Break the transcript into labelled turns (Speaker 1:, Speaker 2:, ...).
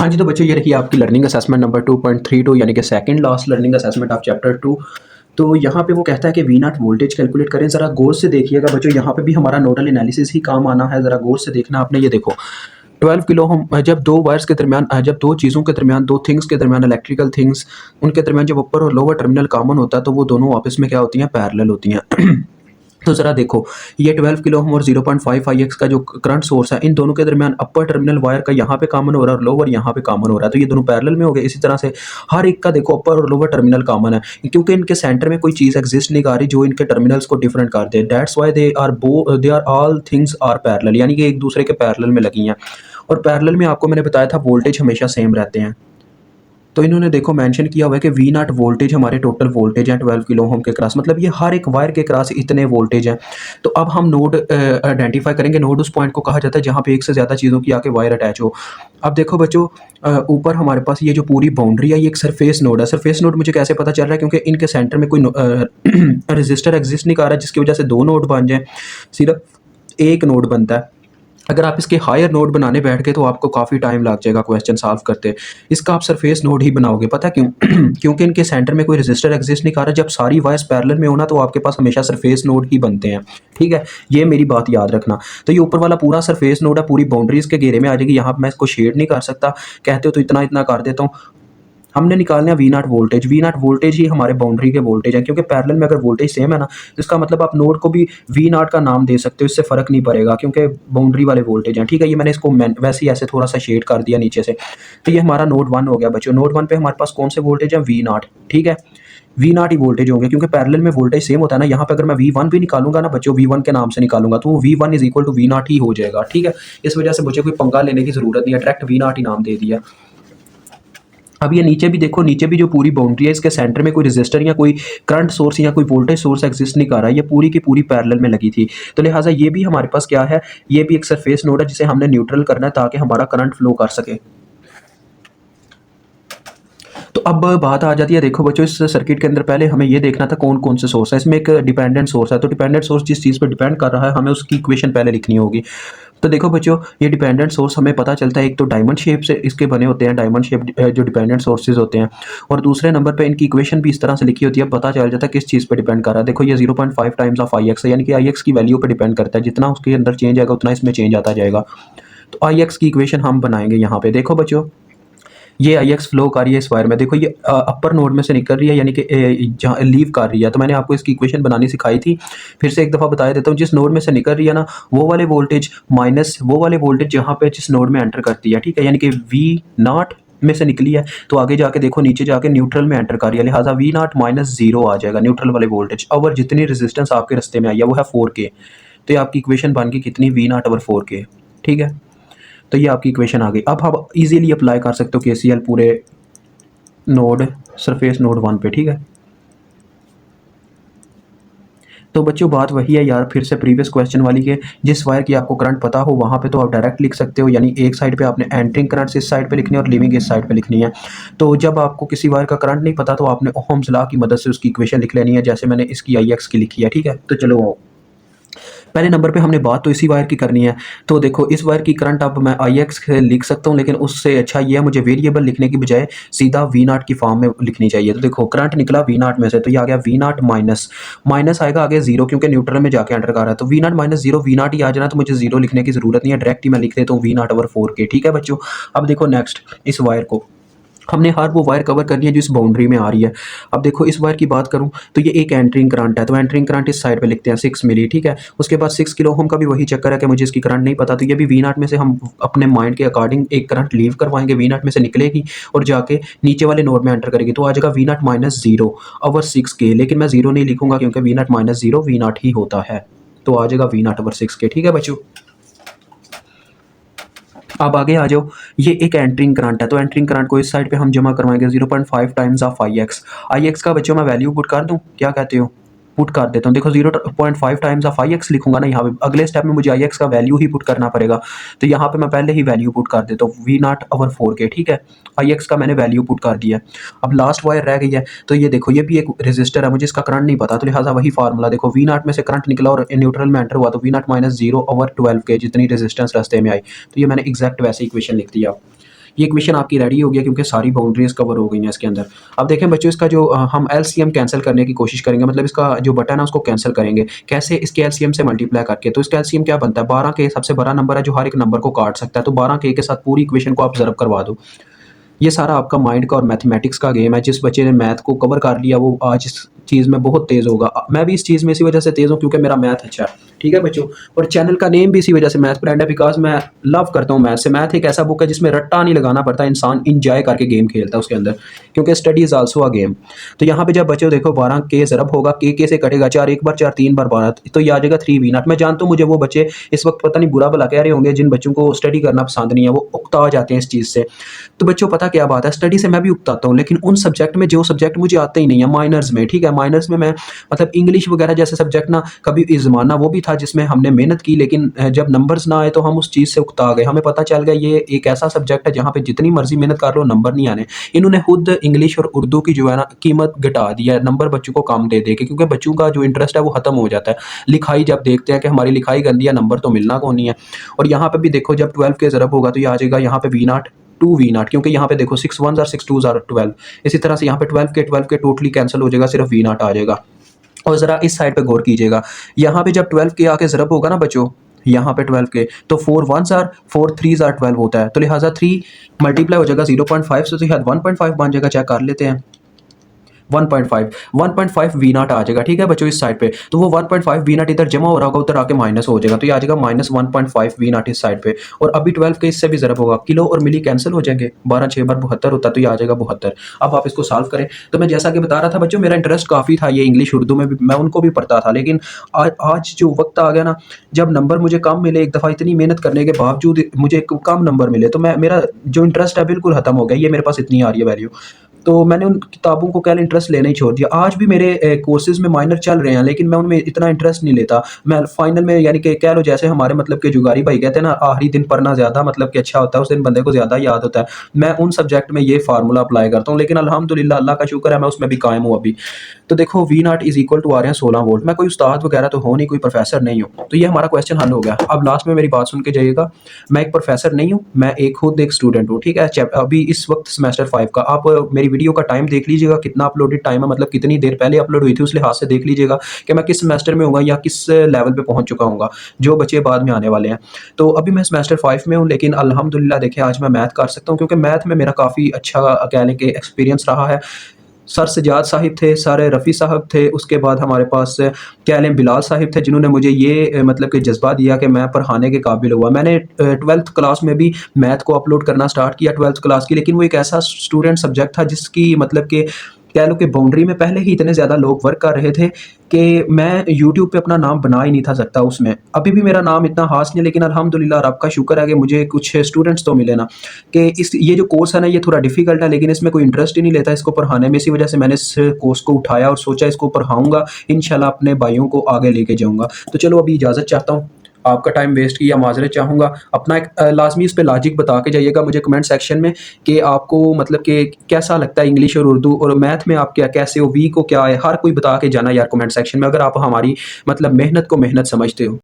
Speaker 1: हाँ जी, तो बच्चों ये रही आपकी लर्निंग असेसमेंट नंबर 2.32 यानी कि second last learning assessment of chapter 2। तो यहाँ पे वो कहता है कि वी नॉट वोल्टेज कैलकुलेट करें। ज़रा गौर से देखिएगा बच्चों, यहाँ पे भी हमारा नोडल एनालिसिस ही काम आना है। ज़रा गौर से देखना आपने। ये देखो 12 किलो हम जब दो वायर्स के दरमियान जब दो चीज़ों के दरमियान, दो थिंग्स के दरमियान, इलेक्ट्रिकल थिंग्स, उनके दरमियान जब अपर और लोअर टर्मिनल कॉमन होता है तो वो दोनों आपस में क्या होती हैं, पैरेलल होती हैं। तो ज़रा देखो, ये 12 किलो ओम और 0.5 IX का जो करंट सोर्स है, इन दोनों के दरमियान अपर टर्मिनल वायर का यहाँ पे कॉमन हो रहा है और लोअर यहाँ पे कॉमन हो रहा है, तो ये दोनों पैरेलल में हो गए। इसी तरह से हर एक का देखो अपर और लोअर टर्मिनल कॉमन है, क्योंकि इनके सेंटर में कोई चीज़ एग्जिस्ट नहीं कर रही जो इनके टर्मिनल्स को डिफरेंट कर दे। That's why they are all things are parallel, यानी कि एक दूसरे के पैरेलल में लगी हैं। और पैरेलल में आपको मैंने बताया था वोल्टेज हमेशा सेम रहते हैं। तो इन्होंने देखो मेंशन किया हुआ है कि वी नॉट वोल्टेज हमारे टोटल वोल्टेज हैं 12 किलो ओम के क्रॉस, मतलब ये हर एक वायर के क्रॉस इतने वोल्टेज हैं। तो अब हम नोड आइडेंटिफाई करेंगे। नोड उस पॉइंट को कहा जाता है जहाँ पे एक से ज़्यादा चीज़ों की आके वायर अटैच हो। अब देखो बच्चों, ऊपर हमारे पास ये जो पूरी बाउंड्री है ये एक सरफेस नोड है। सरफेस नोड मुझे कैसे पता चल रहा है, क्योंकि इनके सेंटर में कोई रजिस्टर एग्जिस्ट नहीं कर रहा जिसकी वजह से दो नोड बन जाए, सिर्फ एक नोड बनता है। अगर आप इसके हायर नोड बनाने बैठ गए तो आपको काफ़ी टाइम लग जाएगा क्वेश्चन सॉल्व करते। इसका आप सरफेस नोड ही बनाओगे, पता क्यों? क्योंकि इनके सेंटर में कोई रजिस्टर एग्जिस्ट नहीं कर रहा। जब सारी वायर्स पैरेलल में होना तो आपके पास हमेशा सरफेस नोड ही बनते हैं। ठीक है, ये मेरी बात याद रखना। तो ये ऊपर वाला पूरा सरफेस नोड है, पूरी बाउंड्री इसके घेरे में आ जाएगी। यहाँ मैं इसको शेड नहीं कर सकता, कहते हो तो इतना इतना कर देता हूँ। हमने निकालना है V naught voltage. V naught voltage ही हमारे बाउंड्री के वोल्टेज हैं, क्योंकि पैरेलल में अगर वोल्टेज सेम है ना, तो इसका मतलब आप नोड को भी वी नॉट का नाम दे सकते हो, इससे फ़र्क नहीं पड़ेगा क्योंकि बाउंड्री वाले वोल्टेज हैं। ठीक है, ये मैंने इसको वैसे ही ऐसे थोड़ा सा शेड कर दिया नीचे से। तो ये हमारा नोड 1 हो गया बच्चों। नोड 1 पे हमारे पास कौन से वोल्टेज हैं? V naught. ठीक है, वी नॉट ही वोल्टेज होंगे, क्योंकि पैरेलल में वोल्टेज सेम होता है ना। यहाँ पे अगर मैं V1 भी निकालूंगा ना बच्चों, V1 के नाम से निकालूंगा तो वो V1 is equal to V naught ही हो जाएगा। ठीक है, इस वजह से मुझे कोई पंगा लेने की जरूरत नहीं है, डायरेक्ट वी नॉट ही नाम दे दिया। अब ये नीचे भी देखो, नीचे भी जो पूरी बाउंड्री है इसके सेंटर में कोई रेजिस्टर या कोई करंट सोर्स या कोई वोल्टेज सोर्स एग्जिस्ट नहीं कर रहा है, ये पूरी की पूरी पैरेलल में लगी थी। तो लिहाजा ये भी हमारे पास क्या है, ये भी एक सरफेस नोड है जिसे हमने न्यूट्रल करना है ताकि हमारा करंट फ्लो कर सके। तो अब बात आ जाती है, देखो बच्चों इस सर्किट के अंदर पहले हमें ये देखना था कौन कौन से सोर्स है। इसमें एक डिपेंडेंट सोर्स है, तो डिपेंडेंट सोर्स जिस चीज़ पर डिपेंड कर रहा है हमें उसकी इक्वेशन पहले लिखनी होगी। तो देखो बच्चों, ये डिपेंडेंट सोर्स हमें पता चलता है, एक तो डायमंड शेप से इसके बने होते हैं, डायमंड शेप जो डिपेंडेंट सोर्सेज होते हैं, और दूसरे नंबर पे इनकी इक्वेशन भी इस तरह से लिखी होती है। पता चल जाता है किस चीज़ पे डिपेंड कर रहा है। देखो ये 0.5 टाइम्स ऑफ IX है, यानी कि IX की वैल्यू पे डिपेंड करता है। जितना उसके अंदर चेंज आएगा उतना इसमें चेंज आता जाएगा। तो IX की इक्वेशन हम बनाएंगे यहाँ पे। देखो बच्चों, ये IX फ्लो कर रही है इस वायर में। देखो ये अपर नोड में से निकल रही है, यानी कि जहाँ लीव कर रही है। तो मैंने आपको इसकी इक्वेशन बनानी सिखाई थी, फिर से एक दफ़ा बता देता हूँ। जिस नोड में से निकल रही है ना, वो वाले वोल्टेज माइनस वो वाले वोल्टेज जहाँ पे जिस नोड में एंटर करती है। ठीक है, यानी कि वी नॉट में से निकली है तो आगे जाके देखो नीचे जाके न्यूट्रल में एंटर कर रही है, लिहाजा वी नॉट माइनस 0 आ जाएगा न्यूट्रल वाले वोल्टेज। और जितनी रेजिस्टेंस आपके रास्ते में आई है वो है 4K। तो ये आपकी इक्वेशन बन गई कितनी? V naught over 4K। ठीक है, तो ये आपकी इक्वेशन आ गई। अब आप इजीली अप्लाई कर सकते हो KCL पूरे नोड सरफेस नोड 1 पे। ठीक है, तो बच्चों बात वही है यार, फिर से प्रीवियस क्वेश्चन वाली के, जिस वायर की आपको करंट पता हो वहाँ पे तो आप डायरेक्ट लिख सकते हो, यानी एक साइड पे आपने एंटरिंग करंट इस साइड पे लिखनी है और लिविंग इस साइड पे लिखनी है। तो जब आपको किसी वायर का करंट नहीं पता तो आपने ओहम्स लॉ की मदद से उसकी इक्वेशन लिख लेनी है, जैसे मैंने इसकी IX की लिखी है। ठीक है, तो चलो आओ, पहले नंबर पे हमने बात तो इसी वायर की करनी है। तो देखो इस वायर की करंट अब मैं IX लिख सकता हूँ, लेकिन उससे अच्छा ये है मुझे वेरिएबल लिखने की बजाय सीधा वी नॉट की फॉर्म में लिखनी चाहिए। तो देखो करंट निकला वी नॉट में से, तो ये आ गया वी नॉट माइनस माइनस आएगा आगे 0, क्योंकि न्यूट्रल में जाके एंटर कर रहा है। तो V naught minus 0 V naught ही आ जाना, तो मुझे 0 लिखने की जरूरत नहीं है, डायरेक्ट ही मैं लिख देता हूँ वी नॉट ओवर 4K। ठीक है बच्चों, अब देखो नेक्स्ट, इस वायर को हमने हर वो वायर कवर करनी है जो इस बाउंड्री में आ रही है। अब देखो इस वायर की बात करूं तो ये एक एंटरिंग करंट है, तो एंटरिंग करंट इस साइड पे लिखते हैं 6 मिली। ठीक है, उसके बाद 6 किलो ओम का भी वही चक्कर है कि मुझे इसकी करंट नहीं पता, तो ये भी वी नॉट में से हम अपने माइंड के अकॉर्डिंग एक करंट लीव करवाएंगे, वी नॉट में से निकलेगी और जाके नीचे वाले नोड में एंटर करेगी। तो आ जाएगा we naught minus 0 over 6K, लेकिन मैं 0 नहीं लिखूंगा क्योंकि V naught minus 0 V naught ही होता है। तो आ जाएगा वी नॉट ओवर 6K। ठीक है बच्चों, अब आगे आ जाओ, ये एक एंटरिंग करंट है, तो एंटरिंग करंट को इस साइड पे हम जमा करवाएंगे 0.5 टाइम्स ऑफ IX का बच्चों मैं वैल्यू पुट कर दूं, क्या कहते हो? पुट कर देता हूँ। देखो 0.5 टाइम्स ऑफ IX लिखूंगा ना यहाँ पे, अगले स्टेप में मुझे IX का वैल्यू ही पुट करना पड़ेगा। तो यहाँ पे मैं पहले ही वैल्यू पुट कर देता हूँ वी नॉट ओवर 4K। ठीक है, IX का मैंने वैल्यू पुट कर दिया। अब लास्ट वायर रह गई है, तो ये देखो ये भी एक रेजिस्टर है, मुझे इसका करंट नहीं पता, तो लिहाजा वही फार्मूला। देखो वी नॉट में से करंट निकला और न्यूट्रल में एंटर हुआ, तो V naught minus 0 over 12K जितनी रेजिस्टेंस रास्ते में आई। तो ये मैंने एग्जैक्ट वैसे इक्वेशन लिख दिया। ये इक्वेशन आपकी रेडी हो गई क्योंकि सारी बाउंड्रीज कवर हो गई हैं इसके अंदर। अब देखें बच्चों, इसका जो हम एलसीएम कैंसिल करने की कोशिश करेंगे, मतलब इसका जो बटन है उसको कैंसिल करेंगे कैसे, इसके एलसीएम से मल्टीप्लाई करके। तो इसका एलसीएम क्या बनता है, 12 के सबसे बड़ा नंबर है जो हर एक नंबर को काट सकता है, तो 12 के साथ पूरी इक्वेशन को आप ज़रब करवा दो। ये सारा आपका माइंड का और मैथमेटिक्स का गेम है। जिस बच्चे ने मैथ को कवर कर लिया वो आज इस चीज़ में बहुत तेज़ होगा। मैं भी इस चीज़ में इसी वजह से तेज़ हूँ क्योंकि मेरा मैथ अच्छा है। ठीक है बच्चों, और चैनल का नेम भी इसी वजह से मैथ फ्रेंड है, बिकॉज मैं लव करता हूँ मैथ से। मैथ एक ऐसा बुक है जिसमें रट्टा नहीं लगाना पड़ता, इंसान इंजॉय करके गेम खेलता है उसके अंदर, क्योंकि study is also a game. तो यहाँ पे जब बच्चों देखो 12 के ज़रब होगा, के से कटेगा 4, एक बार 4, 3 बार 12, तो ये आ जाएगा 3 वी नॉट। मैं जानता हूँ मुझे वो बच्चे इस वक्त पता नहीं बुरा भला कह रहे होंगे जिन बच्चों को स्टडी करना पसंद नहीं है, वो उकता जाते हैं इस चीज़ से। तो बच्चों पता क्या बात है, स्टडी से मैं भी उकताता हूँ, लेकिन उन सब्जेक्ट में जो सब्जेक्ट मुझे आते ही नहीं है, माइनर्स में, ठीक है, माइनर्स में मैं मतलब इंग्लिश वगैरह जैसे सब्जेक्ट ना, कभी इस ज़माना वो भी था जिसमें हमने मेहनत की, लेकिन जब नंबर्स ना आए तो हम उस चीज़ से उकता गए। हमें पता चल गया ये एक ऐसा सब्जेक्ट है जहाँ पे जितनी मर्जी मेहनत कर लो नंबर नहीं आने। इन्होंने खुद इंग्लिश और उर्दू की जो है ना कीमत घटा दी है, नंबर बच्चों को कम दे दे के, क्योंकि बच्चों का जो इंटरेस्ट है वो खत्म हो जाता है। लिखाई जब देखते हैं कि हमारी लिखाई गंदी है, नंबर तो मिलना कौन नहीं है। और यहाँ पे भी देखो जब 12 के ज़रब होगा तो ये आ जाएगा यहाँ पे वी नॉट 2 वी नॉट, क्योंकि यहाँ पे देखो 6 1s और 6 2s आर 12। इसी तरह से यहाँ पे 12 के टोटली कैंसिल हो जाएगा, सिर्फ वी नॉट आ जाएगा। और ज़रा इस साइड पे गौर कीजिएगा, यहाँ पे जब 12 के आके ज़रब होगा ना बच्चों, यहाँ पे 12 के, तो 4 1s आर 4 3s आर 12 होता है, तो लिहाजा 3 मल्टीप्लाई हो जाएगा 0.5 से, तो यहाँ 1.5 बन जाएगा। चेक कर लेते हैं, 1.5 वी नॉट आ जाएगा। ठीक है बच्चों, इस साइड पे तो वो 1.5 वी नॉट इधर जमा हो रहा होगा, उधर आके माइनस हो जाएगा, तो ये आ जाएगा माइनस 1.5 वी नॉट इस साइड पे। और अभी 12 के इससे भी ज़रब होगा, किलो और मिली कैंसिल हो जाएंगे, 12 6 बार 72 होता है, तो ये आ जाएगा 72। अब आप इसको सॉल्व करें। तो मैं जैसा कि बता रहा था बच्चों, मेरा इंटरेस्ट काफ़ी था ये इंग्लिश उर्दू में भी, मैं उनको भी पढ़ता था, लेकिन आज जो वक्त आ गया ना, जब नंबर मुझे कम मिले, एक दफ़ा इतनी मेहनत करने के बावजूद मुझे कम नंबर मिले, तो मैं मेरा जो इंटरेस्ट है बिल्कुल खत्म हो गया। ये मेरे पास इतनी आ रही है वैल्यू, तो मैंने उन किताबों को क्या इंटरेस्ट लेना ही छोड़ दिया। आज भी मेरे कोर्सेज़ में माइनर चल रहे हैं, लेकिन मैं उनमें इतना इंटरेस्ट नहीं लेता। मैं फाइनल में यानी कि कह लो जैसे हमारे मतलब के जुगारी भाई कहते हैं ना, आखिरी दिन पढ़ना ज़्यादा मतलब कि अच्छा होता है, उस दिन बंदे को ज़्यादा याद होता है। मैं उन सब्जेक्ट में ये फार्मूला अप्लाई करता हूँ, लेकिन अल्हम्दुलिल्लाह अल्लाह का शुक्र है मैं उसमें भी कायम हूँ अभी। तो देखो V naught is equal to आ रहे हैं 16 वोल्ट। मैं कोई उस्ताद वगैरह तो हो नहीं, कोई प्रोफेसर नहीं हूँ, तो ये हमारा क्वेश्चन हल हो गया। अब लास्ट में मेरी बात सुन के जाइएगा, मैं एक प्रोफेसर नहीं हूँ, मैं एक खुद एक स्टूडेंट हूँ, ठीक है। अभी इस वक्त सेमेस्टर 5 का आप मेरी वीडियो का टाइम देख लीजिएगा, कितना अपलोडेड टाइम है, मतलब कितनी देर पहले अपलोड हुई थी, उस लिहाज से देख लीजिएगा कि मैं किस सेमेस्टर में हूँगा या किस लेवल पे पहुँच चुका हूँगा, जो बच्चे बाद में आने वाले हैं। तो अभी मैं सेमेस्टर 5 में हूँ, लेकिन अल्हम्दुलिल्लाह देखिए आज मैं मैथ कर सकता हूँ, क्योंकि मैथ में मेरा काफ़ी अच्छा कह लें कि एक्सपीरियंस रहा है। सर सज्जाद साहिब थे, सर रफ़ी साहब थे, उसके बाद हमारे पास कह लें बिलाल साहिब थे, जिन्होंने मुझे ये मतलब कि जज़्बा दिया कि मैं पढ़ाने के काबिल हुआ। मैंने 12th क्लास में भी मैथ को अपलोड करना स्टार्ट किया 12th क्लास की, लेकिन वो एक ऐसा स्टूडेंट सब्जेक्ट था जिसकी मतलब कि कह लो कि बाउंड्री में पहले ही इतने ज़्यादा लोग वर्क कर रहे थे कि मैं यूट्यूब पे अपना नाम बना ही नहीं था सकता उसमें। अभी भी मेरा नाम इतना ख़ास नहीं है, लेकिन अल्हम्दुलिल्लाह रब का शुक्र है कि मुझे कुछ स्टूडेंट्स तो मिले ना, कि इस ये जो कोर्स है ना ये थोड़ा डिफ़िकल्ट है, लेकिन इसमें कोई इंटरेस्ट ही नहीं लेता इसको पढ़ाने में। इसी वजह से मैंने इस कोर्स को उठाया और सोचा इसको पढ़ाऊँगा, इंशाल्लाह अपने भाइयों को आगे लेके जाऊँगा। तो चलो अभी इजाज़त चाहता हूँ, आपका टाइम वेस्ट किया माज़रत चाहूँगा। अपना एक लाज़मी इस पे लॉजिक बता के जाइएगा मुझे कमेंट सेक्शन में कि आपको मतलब कि कैसा लगता है इंग्लिश और उर्दू, और मैथ में आप क्या कैसे हो, वीक हो क्या है, हर कोई बता के जाना यार कमेंट सेक्शन में, अगर आप हमारी मतलब मेहनत को मेहनत समझते हो।